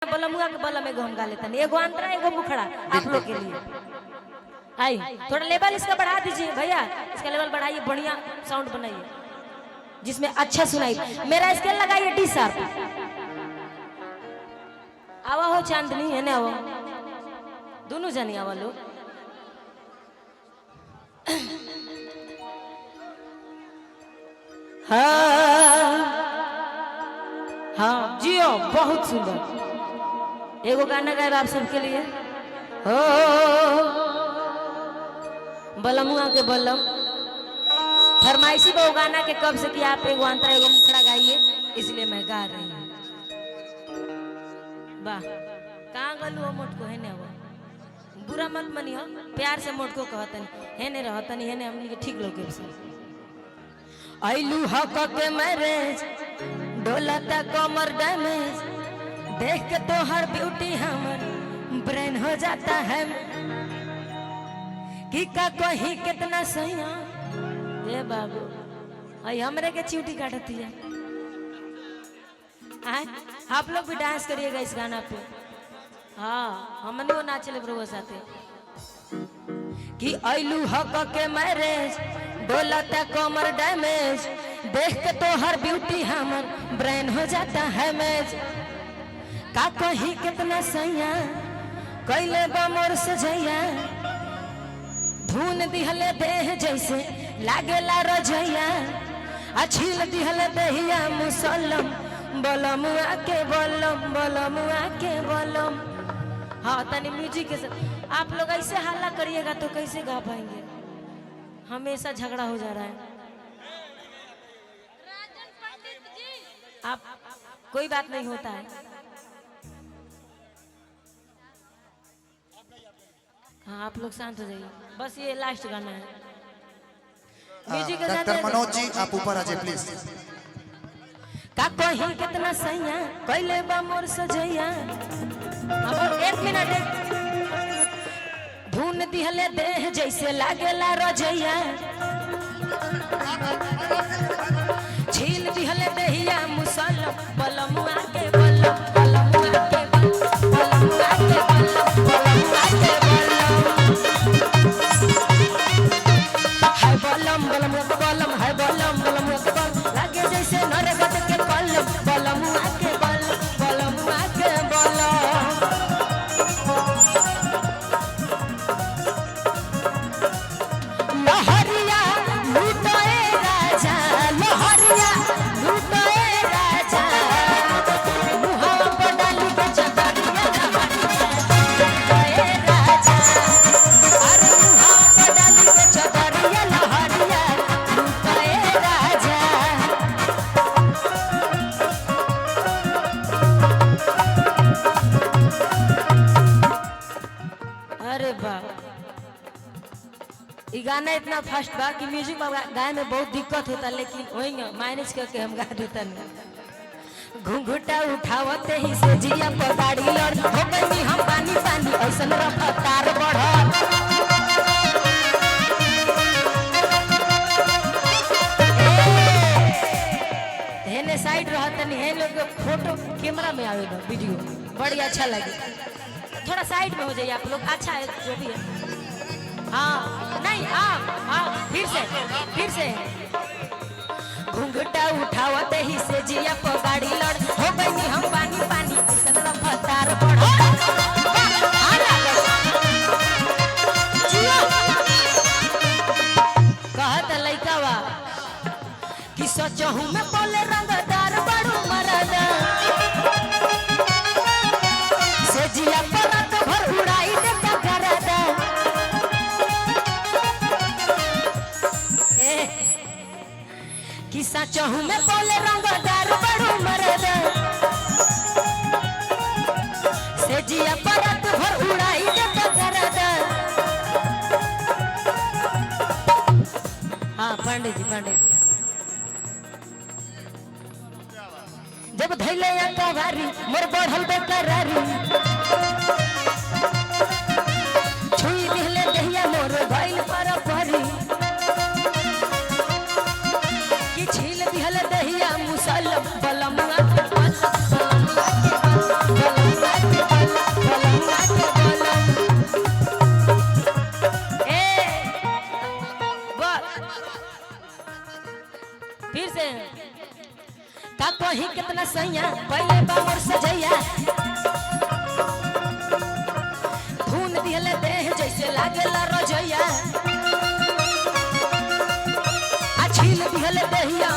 बलमुआ के बलम एगो हम गा लेते हैं, एगो अंतरा एगो मुखड़ा आप लोग के लिए। आई थोड़ा लेवल इसका बढ़ा दीजिए भैया, इसका लेवल बढ़ाइए, बढ़िया साउंड बनाइए जिसमें अच्छा सुनाई। मेरा स्केल लगाइए डी शार्प। आवा हो चांदनी है ना, वो दोनों जनी आवा लोग। हाँ हाँ जियो, बहुत सुंदर। एगो गाना गाए आप सबके लिए। हो बलमुआ के बलम फरमाइशी वो गाना के कब से कि आप एगो अंतरा एगो मुखड़ा गाइए, इसलिए मैं गा रही हूँ। वाह कहाँ गलू हो मोटको है ने, वो बुरा मत मनियो, प्यार से मोटको कहतन है ने रहतन है ने, हमनी के ठीक लोग से आइलू हक के मैरिज डोलता कमर डैमेज, देख के तो हर ब्यूटी हमर ब्रेन हो जाता है कि का कहीं कितना सही। ये बाबू आई हमरे के चीटी काटती है। आप लोग भी डांस करिएगा इस गाना पे। हाँ हमने वो नाचले प्रभु साथे कि आइलू हक के मैरिज डोलता कमर डैमेज, देख के तो हर ब्यूटी हमर ब्रेन हो जाता है मैच। का कहीं कितना सैया कैले बमोर सजैया, धून दिहले देह जैसे लागेला रजैया, अछील दिहले देहिया मुसलम बलमुआ के बलम, बलमुआ के बलम। हाँ तनी म्यूजिक के साथ आप लोग ऐसे हल्ला करिएगा तो कैसे गा पाएंगे, हमेशा झगड़ा हो जा रहा है। आप कोई बात नहीं होता है। हाँ आप लोग शांत हो जाइए, बस ये लास्ट गाना है। म्यूजिक के साथ डॉक्टर मनोज जी आप ऊपर आ जाइए प्लीज। का कहीं कितना सैया कैले बा मोर सजैया, अब 1 मिनट धून दिहले देह जैसे लागेला रजैया, छील दिहले देहिया मुसलम बलमुआ के बलम, बलमुआ के बलम, बलमुआ के बलम, बलमुआ के बलम। हाय बलम बलमुआ के बलम, हाय बलम बलमुआ के बलम, लागे जैसे नरगट के कलम, बलमुआ के बलम, बलमुआ के बलम। लहरिया लूटोए राजा, लहरिया लूटोए राजा, मुहावा पर डाली के चदरिया लहरिया लूटोए राजा, अरे मुहावा पर डाली के चदरिया लहरिया लूटोए राजा। अरे बाप ये गाना इतना फास्ट बा कि म्यूजिक गाए में बहुत दिक्कत होता, लेकिन वही मैनेज करके हम गा देता। घुंघुटा उठावते ही से जिया पगाड़ी लड़ हो गई हम पानी पानी, ऐसन रफ्तार बढ़ हेने साइड रहतनी हे लोग फोटो कैमरा में आवेगा वीडियो बड़ी अच्छा लगे। थोड़ा साइड में हो जाइए आप लोग, अच्छा है जो भी है। हाँ नहीं हाँ फिर से घुंघटा उठावते ही से जिया पगाड़ी लड़ हो गई हम पानी पानी, ऐसन रफ्तार बढ़ कहत लइकावा कि सचहू में बोले रंगदार बड़ू मरदा, से जिया परत भर उड़ाई देता करदा। कि सचहू में बोले रंगदार बड़ू मरदा, से जिया परत भर उड़ाई देता करदा। हाँ पंडित जी पंडित जब धैले कवारी मोर बढ़ल बेकरारी, छुई दिहले दहिया मोर भइल पर परी, कि छील दिहले दहिया मुसलम बलमुआ के बलम, बलमुआ के बलम, बलमुआ फिर से का कहीं कितना सैया पहले बाबर सजैया धुन दिहले देह जैसे लागेला रजैया आ छील दिहले देहिया